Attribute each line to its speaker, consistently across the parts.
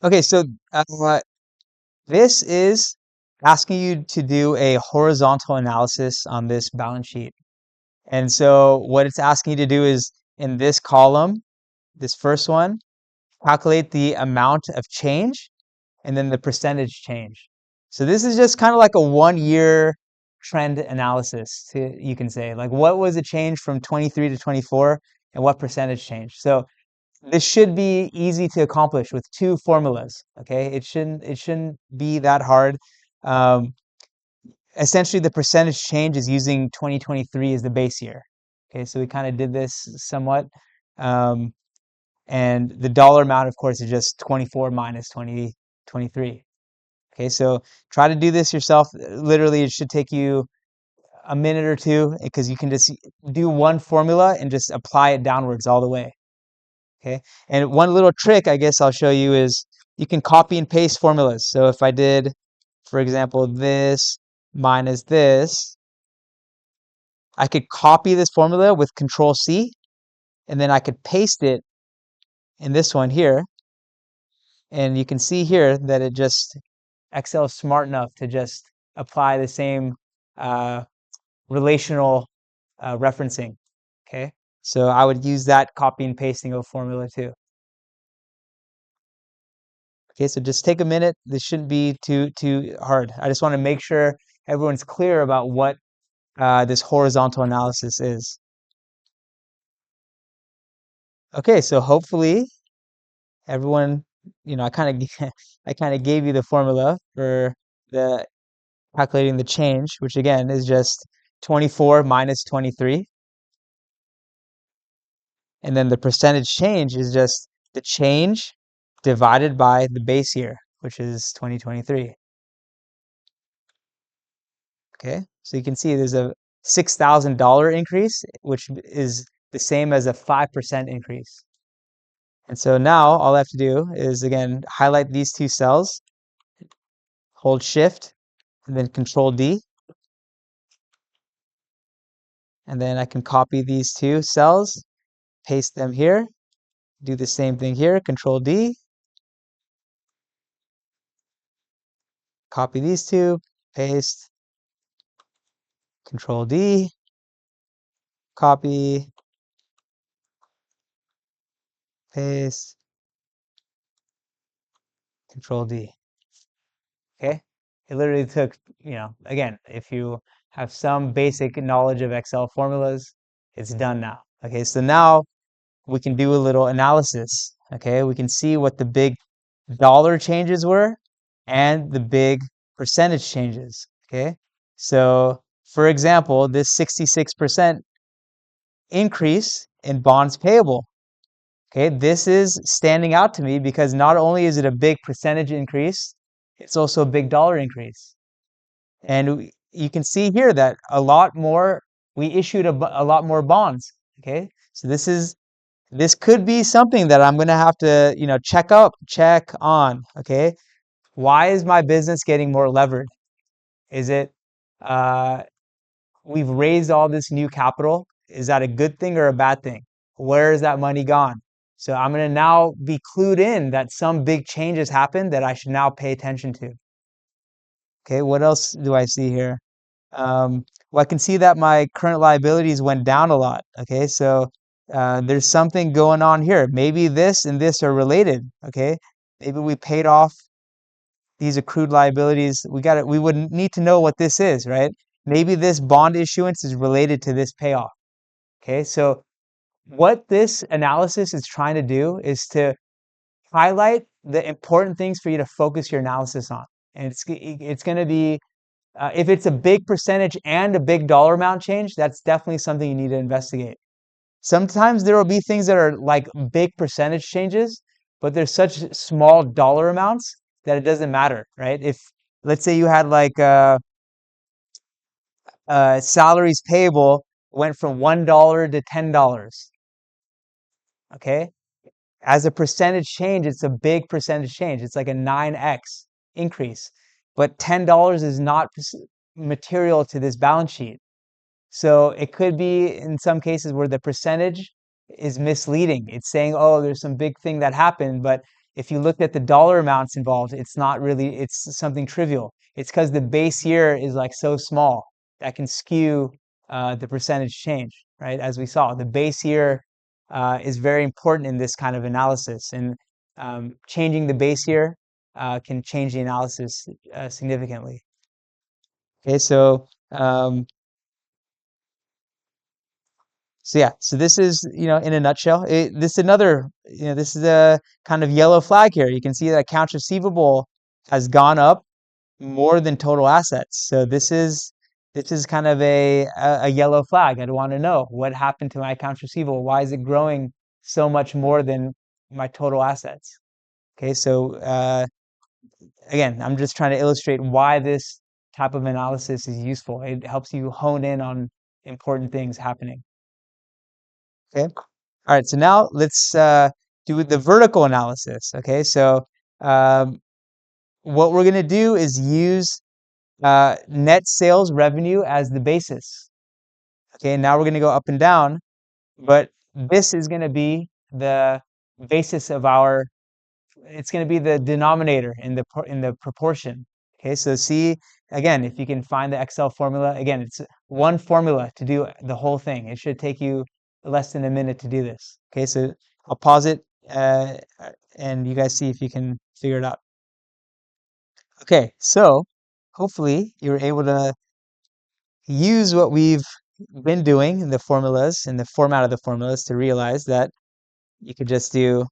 Speaker 1: Okay, so this is asking you to do a horizontal analysis on this balance sheet. And so what it's asking you to do is in this column, this first one, calculate the amount of change and then the percentage change. So this is just kind of like a 1 year trend analysis you can say, like what was the change from 23 to 24 and what percentage change. So this should be easy to accomplish with two formulas. Okay, it shouldn't be that hard. Um, Essentially, the percentage change is using 2023 as the base year. Okay, so we kind of did this somewhat, um, and the dollar amount, of course, is just 24 minus 2023. Okay, so try to do this yourself. Literally, it should take you a minute or two because you can just do one formula and just apply it downwards all the way. Okay. And one little trick I guess I'll show you is you can copy and paste formulas. So if I did, for example, this minus this, I could copy this formula with Control C, and then I could paste it in this one here. And you can see here that Excel is smart enough to just apply the same uh, relational referencing. Okay. So I would use that copy and pasting of formula too. Okay, so just take a minute. This shouldn't be too hard. I just want to make sure everyone's clear about what this horizontal analysis is. Okay, so hopefully everyone, I kind of I kind of gave you the formula for the calculating the change, which again is just 24 minus 23, and then the percentage change is just the change divided by the base year, which is 2023. Okay, so you can see there's a $6,000 increase, which is the same as a 5% increase. And so now all I have to do is again highlight these two cells, hold Shift, and then Control D, and then I can copy these two cells, paste them here, do the same thing here, Control D, copy these two, paste, Control D, copy, paste, Control D. Okay. It literally took, again, if you have some basic knowledge of Excel formulas, it's done now. Okay. So now we can do a little analysis. Okay. We can see what the big dollar changes were and the big percentage changes. Okay. So for example, this 66% increase in bonds payable. Okay. This is standing out to me because not only is it a big percentage increase, it's also a big dollar increase. And you can see here that we issued a lot more bonds. Okay. So this could be something that I'm going to have to, check on. Okay. Why is my business getting more levered? Is it, uh, we've raised all this new capital? Is that a good thing or a bad thing? Where is that money gone? So I'm going to now be clued in that some big changes happened that I should now pay attention to. Okay. What else do I see here? Well, I can see that my current liabilities went down a lot. Okay, so there's something going on here. Maybe this and this are related. Okay, maybe we paid off these accrued liabilities. We would need to know what this is, right? Maybe this bond issuance is related to this payoff. Okay, so what this analysis is trying to do is to highlight the important things for you to focus your analysis on. And it's going to be if it's a big percentage and a big dollar amount change, that's definitely something you need to investigate. Sometimes there will be things that are like big percentage changes, but there's such small dollar amounts that it doesn't matter, right? If let's say you had like salaries payable went from $1 to $10, okay? As a percentage change, it's a big percentage change. It's like a 9x increase, but $10 is not material to this balance sheet. So it could be in some cases where the percentage is misleading. It's saying, oh, there's some big thing that happened, but if you looked at the dollar amounts involved, it's not really, it's something trivial. It's because the base year is like so small that can skew the percentage change, right? As we saw, the base year is very important in this kind of analysis, and changing the base year can change the analysis significantly. Okay, so yeah, so this is, in a nutshell, this is another, this is a kind of yellow flag here. You can see that accounts receivable has gone up more than total assets. So this is kind of a yellow flag. I'd want to know what happened to my accounts receivable. Why is it growing so much more than my total assets? Okay, so again, I'm just trying to illustrate why this type of analysis is useful. It helps you hone in on important things happening. Okay. All right. So now let's do the vertical analysis. Okay. So um, what we're going to do is use net sales revenue as the basis. Okay. Now we're going to go up and down, but this is going to be the basis of our, it's going to be the denominator in the proportion. Okay. So see, again, if you can find the Excel formula, again, it's one formula to do the whole thing. It should take you less than a minute to do this. Okay. So I'll pause it and you guys see if you can figure it out. Okay. So hopefully you were able to use what we've been doing in the formulas, in the format of the formulas, to realize that you could just do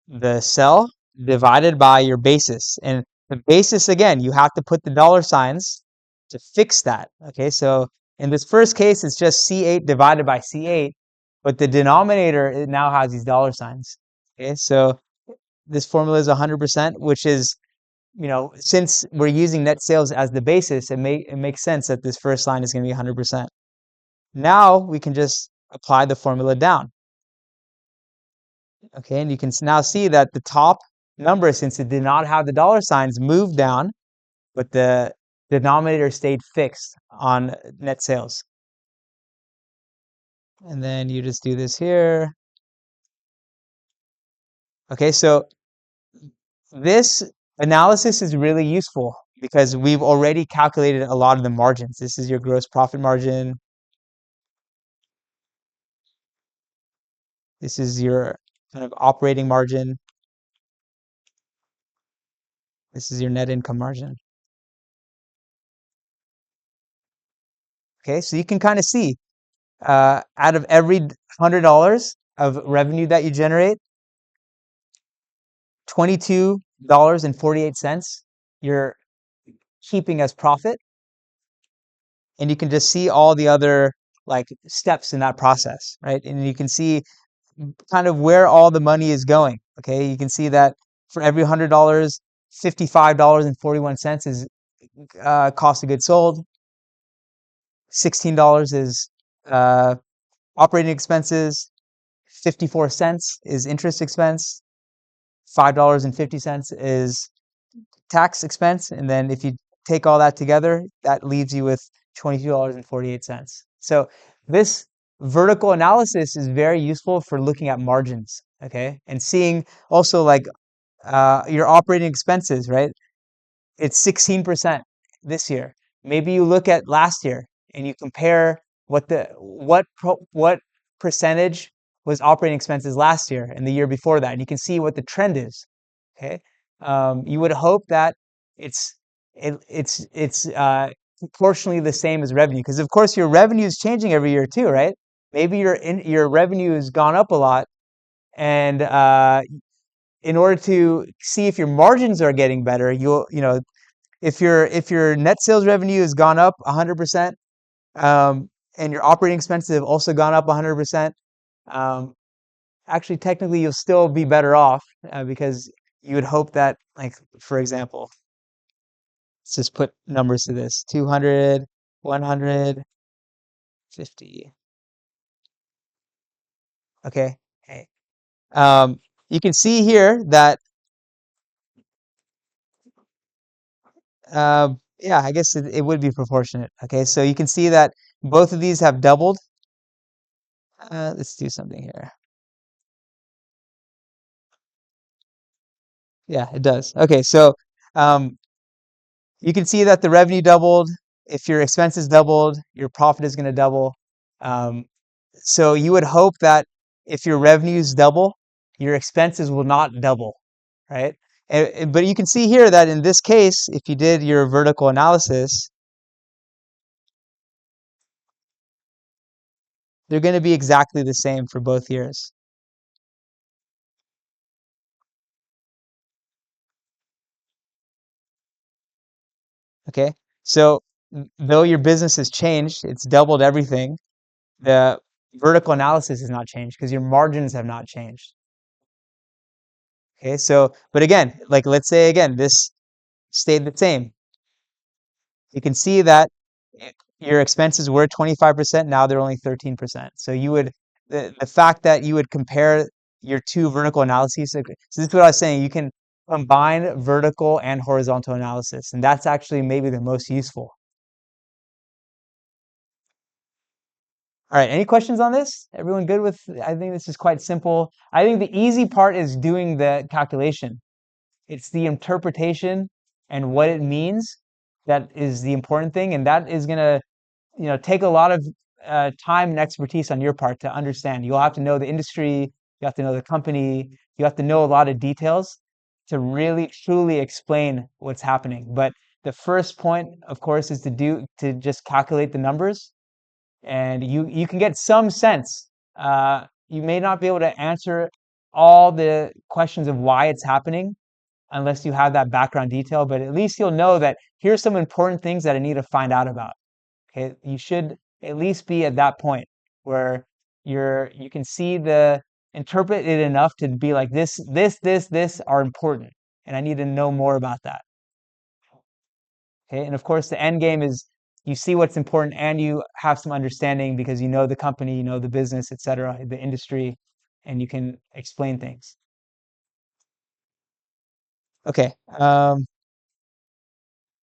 Speaker 1: the cell divided by your basis. And the basis, again, you have to put the dollar signs to fix that. Okay, so in this first case, it's just C8 divided by C8, but the denominator, it now has these dollar signs. Okay, so this formula is 100%, which is, since we're using net sales as the basis, it makes sense that this first line is going to be 100%. Now we can just apply the formula down. Okay, and you can now see that the top number, since it did not have the dollar signs, moved down, but the denominator stayed fixed on net sales. And then you just do this here. Okay, so this analysis is really useful because we've already calculated a lot of the margins. This is your gross profit margin. This is your kind of operating margin. This is your net income margin. Okay, so you can kind of see out of every $100 of revenue that you generate, $22.48 you're keeping as profit, and you can just see all the other like steps in that process, right? And you can see kind of where all the money is going. Okay, you can see that for every $100, $55.41 is cost of goods sold. $16 is operating expenses. 54 cents is interest expense. $5.50 is tax expense. And then if you take all that together, that leaves you with $22.48. So this vertical analysis is very useful for looking at margins, okay? And seeing also like your operating expenses, right? It's 16% this year. Maybe you look at last year and you compare what percentage was operating expenses last year and the year before that, and you can see what the trend is. Okay, you would hope that it's proportionally the same as revenue, because of course your revenue is changing every year too, right? Maybe your revenue has gone up a lot, and in order to see if your margins are getting better, if your net sales revenue has gone up 100%, and your operating expenses have also gone up 100%, actually technically you'll still be better off because you would hope that, like, for example, let's just put numbers to this: 200, 150. Okay. Hey. You can see here that yeah, I guess it would be proportionate. Okay, so you can see that both of these have doubled. Let's do something here. Yeah, it does. Okay, so um, you can see that the revenue doubled. If your expenses doubled, your profit is going to double. Um, so you would hope that if your revenues double, your expenses will not double, right? But you can see here that in this case, if you did your vertical analysis, they're going to be exactly the same for both years. Okay, so though your business has changed, it's doubled everything. The vertical analysis has not changed because your margins have not changed. Okay, so but again, like let's say again, this stayed the same. You can see that your expenses were 25%, now they're only 13%. So you would the fact that you would compare your two vertical analyses. So this is what I was saying. You can combine vertical and horizontal analysis, and that's actually maybe the most useful. All right, any questions on this? Everyone good with, I think this is quite simple. I think the easy part is doing the calculation. It's the interpretation and what it means that is the important thing, and that is going to, take a lot of time and expertise on your part to understand. You'll have to know the industry, you have to know the company, you have to know a lot of details to really truly explain what's happening. But the first point, of course, is to just calculate the numbers, and you can get some sense. You may not be able to answer all the questions of why it's happening unless you have that background detail, but at least you'll know that here's some important things that I need to find out about. Okay, you should at least be at that point where you can see the interpret it enough to be like this are important, and I need to know more about that. Okay, and of course the end game is you see what's important and you have some understanding because you know the company, you know the business, etc., the industry, and you can explain things. Okay.